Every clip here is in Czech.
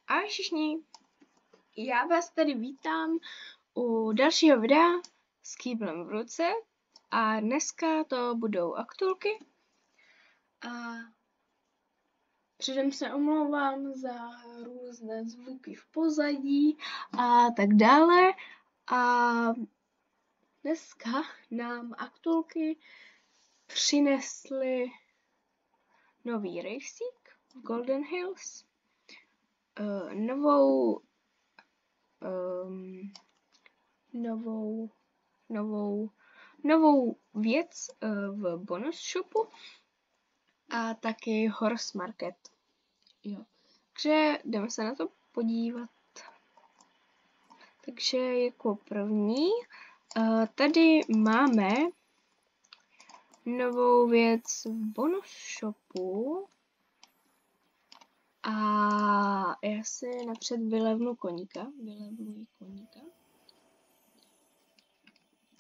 Ahoj všichni, já vás tady vítám u dalšího videa s kýblem v ruce a dneska to budou aktulky a předem se omlouvám za různé zvuky v pozadí a tak dále a dneska nám aktulky přinesly nový rejstřík v Golden Hills, novou věc v bonus shopu a taky Horse Market. Jo. Takže jdeme se na to podívat. Takže jako první tady máme novou věc v bonus shopu. A já si napřed vylevnuji koníka.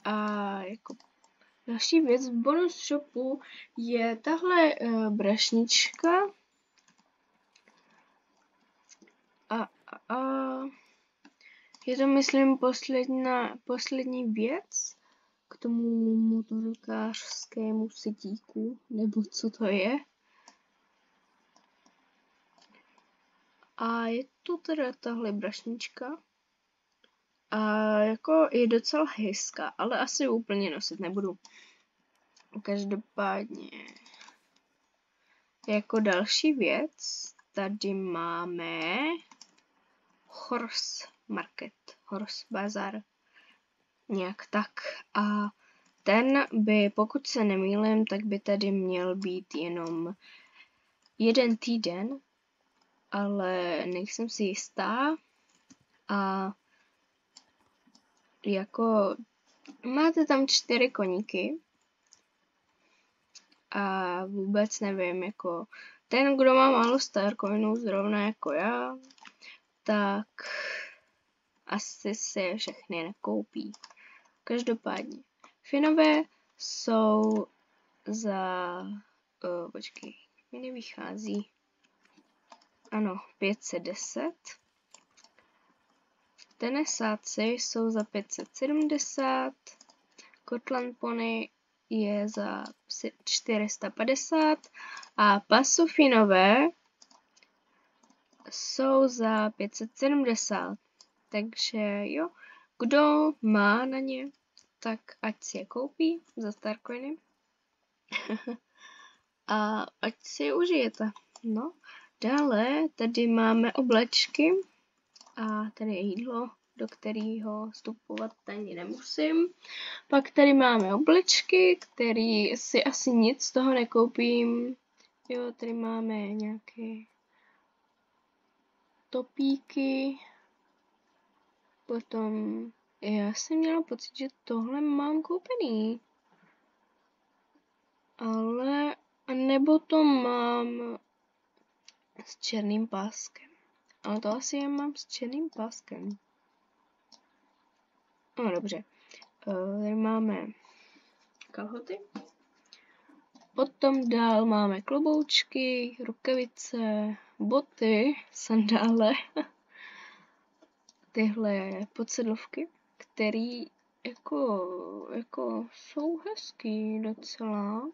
A jako další věc v bonus shopu je tahle brašnička. A je to, myslím, poslední věc k tomu motorkářskému setíku, nebo co to je. A je to teda tahle brašnička. A jako je docela hezká, ale asi úplně nosit nebudu. Každopádně jako další věc tady máme Horse Market, Horse Bazar, nějak tak. A ten by, pokud se nemýlím, tak by tady měl být jenom 1 týden, ale nejsem si jistá. A jako máte tam 4 koníky a vůbec nevím, jako ten, kdo má málo starcoinů, zrovna jako já, tak asi si je všechny nekoupí. Každopádně Finové jsou za, počkej, mi nevychází, ano, 510. Tenesáci jsou za 570, Kotland Pony je za 450 a Pasofinové jsou za 570. Takže jo, kdo má na ně, tak ať si je koupí za starcoiny a ať si je užijete. No, dále tady máme oblečky. A tady je jídlo, do kterého vstupovat ani nemusím. Pak tady máme oblečky, který si asi nic z toho nekoupím. Jo, tady máme nějaké topíky. Potom já jsem měla pocit, že tohle mám koupený. Ale nebo to mám s černým páskem. Ale to asi já mám s černým páskem. No dobře. Tady máme kalhoty. Potom dál máme kloboučky, rukavice, boty, sandále. Tyhle podsedlovky, které jako jsou hezký docela.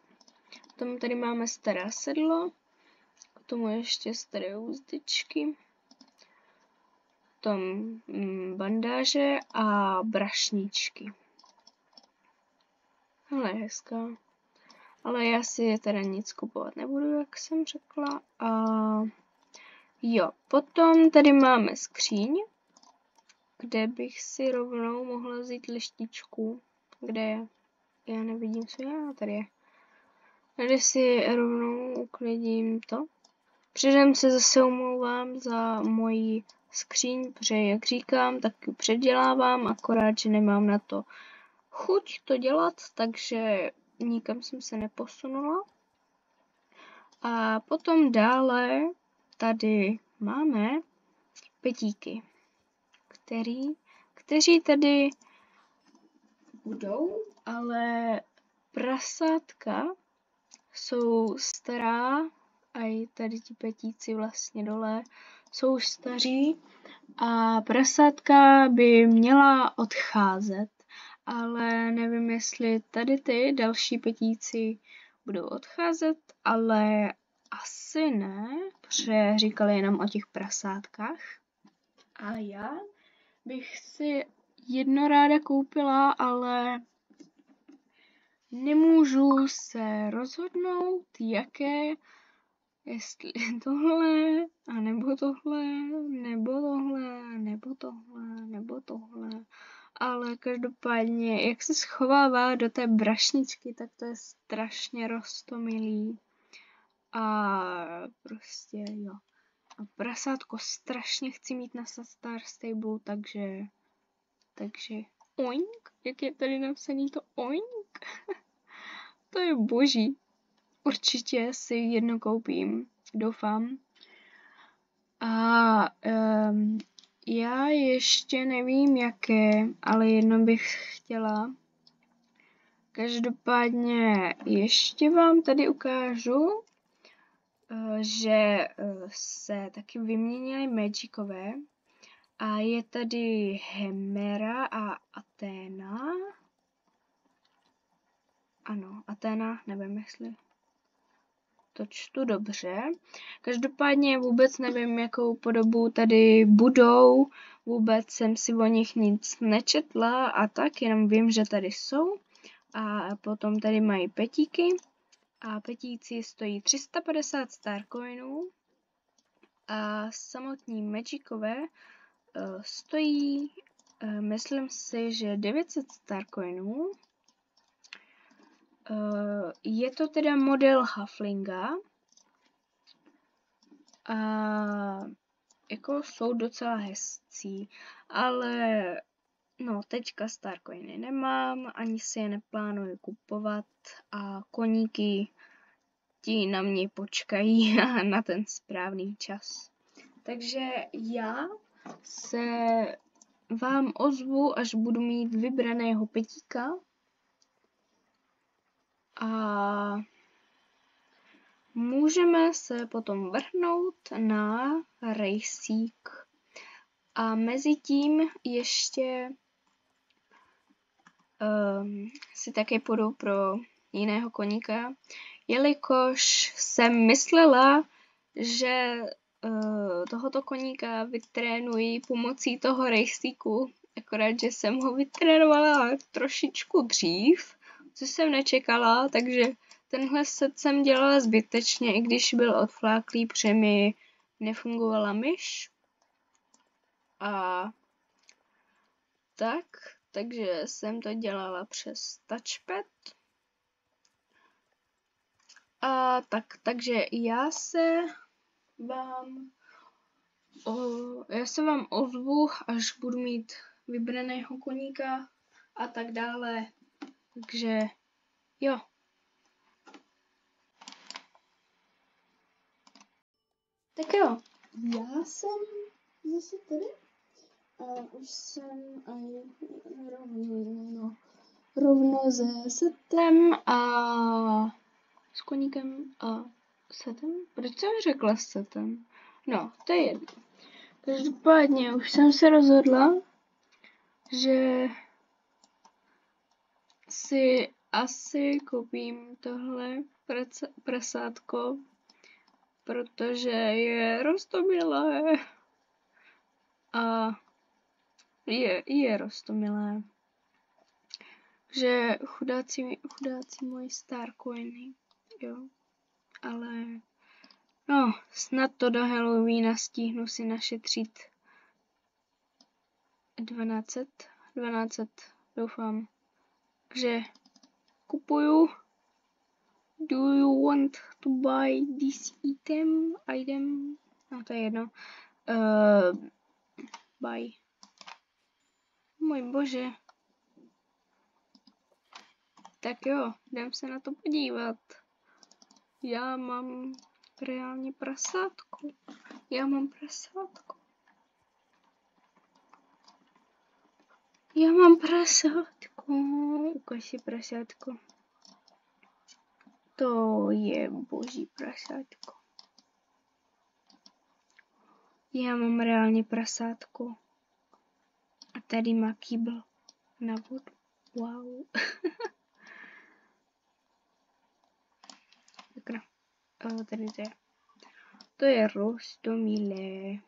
Potom tady máme stará sedlo. K tomu ještě staré úzdičky. Potom bandáže a brašničky. Hele, je hezká. Ale já si teda nic kupovat nebudu, jak jsem řekla. A jo, potom tady máme skříň, kde bych si rovnou mohla vzít lištičku. Kde je? Já nevidím, co je, tady je. Tady si rovnou uklidím to. Předem se zase omlouvám za moji skříň, protože jak říkám, tak ji předělávám, akorát, že nemám na to chuť to dělat, takže nikam jsem se neposunula. A potom dále tady máme petíky, kteří tady budou, ale prasátka jsou stará a i tady ti petíci vlastně dole jsou už staří a prasátka by měla odcházet, ale nevím, jestli tady ty další petíci budou odcházet, ale asi ne, protože říkali jenom o těch prasátkách. A já bych si jedno ráda koupila, ale nemůžu se rozhodnout, jaké, jestli tohle, a nebo tohle, nebo tohle, nebo tohle, nebo tohle. Ale každopádně, jak se schovává do té brašničky, tak to je strašně roztomilý. A prostě jo. A prasátko strašně chci mít na Star Stable, takže oink, jak je tady napsaný to oink. To je boží. Určitě si jedno koupím, doufám. A já ještě nevím jaké, ale jedno bych chtěla. Každopádně ještě vám tady ukážu, že se taky vyměnily Magicové. A je tady Hemera a Athena. Ano, Athena, nevím, jestli to čtu dobře. Každopádně vůbec nevím, jakou podobu tady budou. Vůbec jsem si o nich nic nečetla a tak, jenom vím, že tady jsou. A potom tady mají petíky. A petíci stojí 350 Starcoinů. A samotní Magicové stojí, myslím si, že 900 Starcoinů. Je to teda model Hufflinga. A jako jsou docela hezcí, ale no teďka Starcoiny nemám, ani si je neplánuji kupovat a koníky ti na mě počkají na ten správný čas. Takže já se vám ozvu, až budu mít vybraného petíka. A můžeme se potom vrhnout na rejsík. A mezi tím ještě si také půjdu pro jiného koníka, jelikož jsem myslela, že tohoto koníka vytrénuji pomocí toho rejsíku, akorát, že jsem ho vytrénovala trošičku dřív, co jsem nečekala, takže tenhle set jsem dělala zbytečně, i když byl odfláklý, protože mi nefungovala myš. A takže jsem to dělala přes touchpad. A takže já se vám ozvu, až budu mít vybraného koníka a tak dále. Takže jo. Tak jo, já jsem zase tady a už jsem rovno se setem a s koníkem a setem. Proč jsem řekla setem? No, to je jedno. Každopádně už jsem se rozhodla, že si asi koupím tohle prasátko, protože je roztomilé. A je roztomilé. Že chudáci moji Starcoiny, jo. Ale no, snad to do Halloweena stihnu si našetřit 1200, doufám. Takže kupuju. Do you want to buy this item? No, to je jedno. Buy. Můj bože. Tak jo, jdem se na to podívat. Já mám reálně prasátko. Ukaž si prasátko. To je boží prasátko. Já mám reálně prasátko. A tady má kýbl na vodu. Wow. Sakra. Tady to je. To je roztomilé.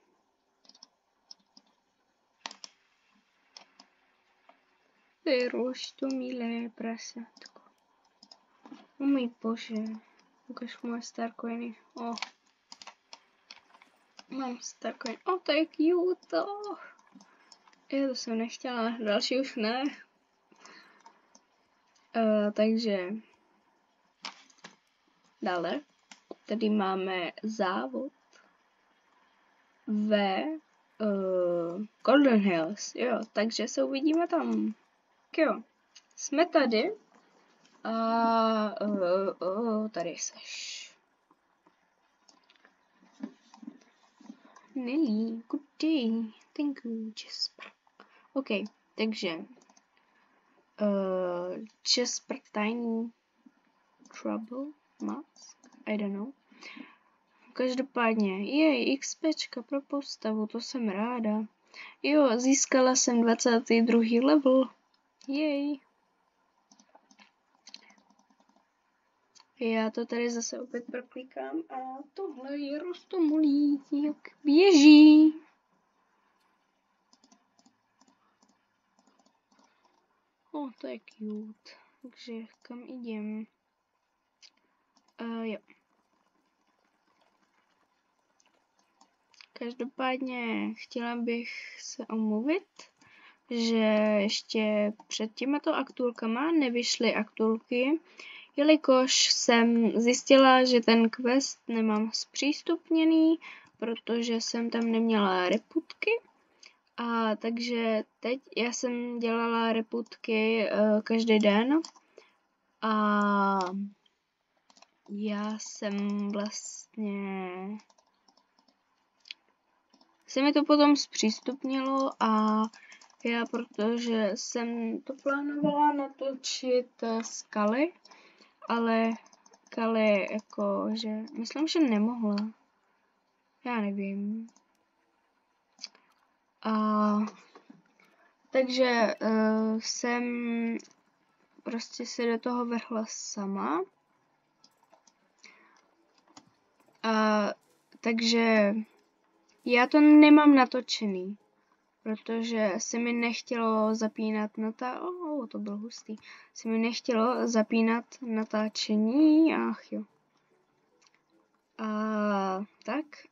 To je roztomilé prasátko. O můj bože. Ukaž moje starcoiny. Mám starcoin. To je cute. Já to jsem nechtěla, další už ne. Takže dále. Tady máme závod ve Golden Hills. Jo, takže se uvidíme tam. Jo, jsme tady. A tady seš. Nelly, good day. Thank you, Jasper. OK, takže Jasper Tiny Trouble Mask? I don't know. Každopádně, XPčka pro postavu, to jsem ráda. Jo, získala jsem 22. level. Jej. Já to tady zase opět proklikám a tohle je roztomilý, jak běží. To je cute. Takže kam jdem? Jo. Každopádně chtěla bych se omluvit, že ještě před těmato aktulkama nevyšly aktulky, jelikož jsem zjistila, že ten quest nemám zpřístupněný, protože jsem tam neměla reputky. A takže teď já jsem dělala reputky každý den a já jsem vlastně se mi to potom zpřístupnilo a já, protože jsem to plánovala natočit Scully, ale Scully jakože, myslím, že nemohla. Já nevím. Takže jsem prostě se do toho vrhla sama. Takže já to nemám natočený, protože se mi nechtělo zapínat to bylo hustý. Se mi nechtělo zapínat natáčení, jo.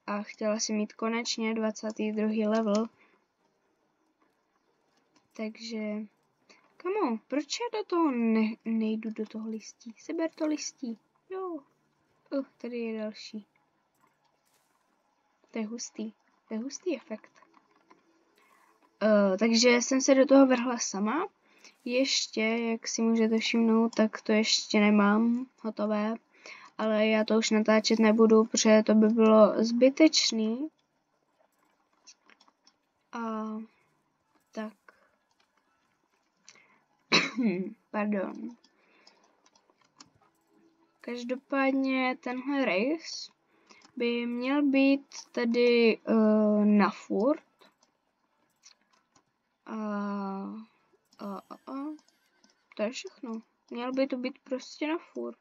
A chtěla jsem mít konečně 22. level. Takže, kamo, proč já do toho nejdu do toho listí? Seber to listí. Jo. Tady je další. To je hustý efekt. Takže jsem se do toho vrhla sama. Ještě, jak si můžete všimnout, tak to ještě nemám hotové. Ale já to už natáčet nebudu, protože to by bylo zbytečný. Tak. Pardon. Každopádně tenhle race by měl být tady na furt. To je všechno. Měl by to být prostě na furt.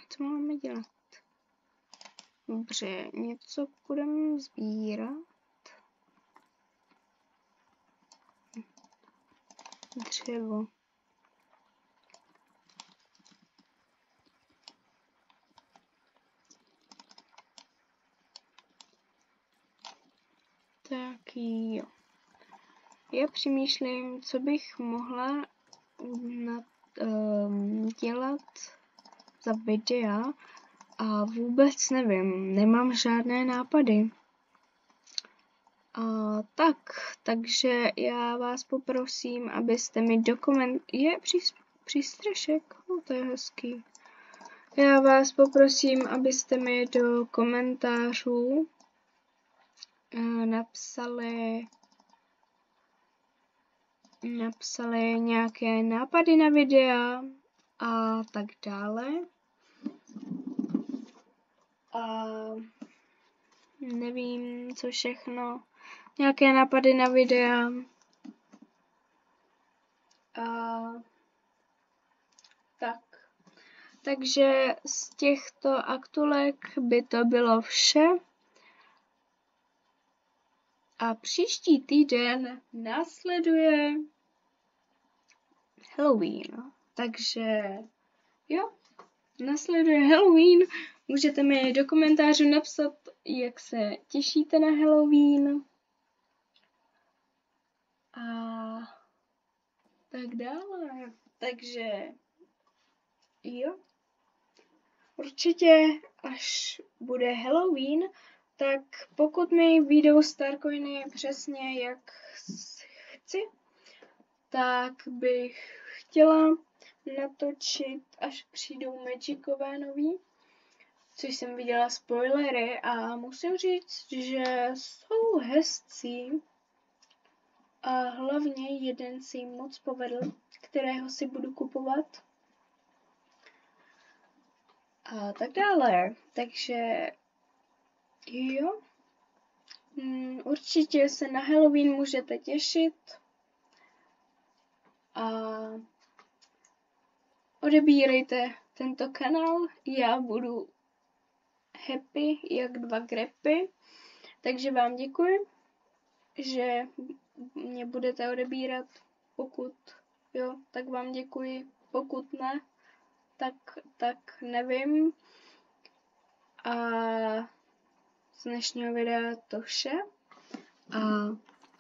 Co máme dělat? Dobře, něco budeme sbírat. Dřevo. Tak jo. Já přemýšlím, co bych mohla dělat za videa a vůbec nevím, nemám žádné nápady. Takže já vás poprosím, abyste mi přístřešek, to je hezký. Já vás poprosím, abyste mi do komentářů napsali nějaké nápady na videa a tak dále. A nevím, co všechno. Nějaké nápady na videa. Tak. Takže z těchto aktulek by to bylo vše. A příští týden následuje Halloween. Takže jo, následuje Halloween. Můžete mi do komentářů napsat, jak se těšíte na Halloween. A tak dále. Takže jo. Určitě, až bude Halloween, tak pokud mi vyjdou Starcoiny přesně jak chci, tak bych chtěla natočit, až přijdou Magicové nový, což jsem viděla spoilery a musím říct, že jsou hezcí a hlavně jeden se jim moc povedl, kterého si budu kupovat a tak dále. Takže jo, určitě se na Halloween můžete těšit a odebírejte tento kanál, já budu happy jak 2 grepy, takže vám děkuji, že mě budete odebírat, pokud jo, tak vám děkuji, pokud ne, tak nevím. A z dnešního videa to vše a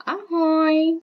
ahoj!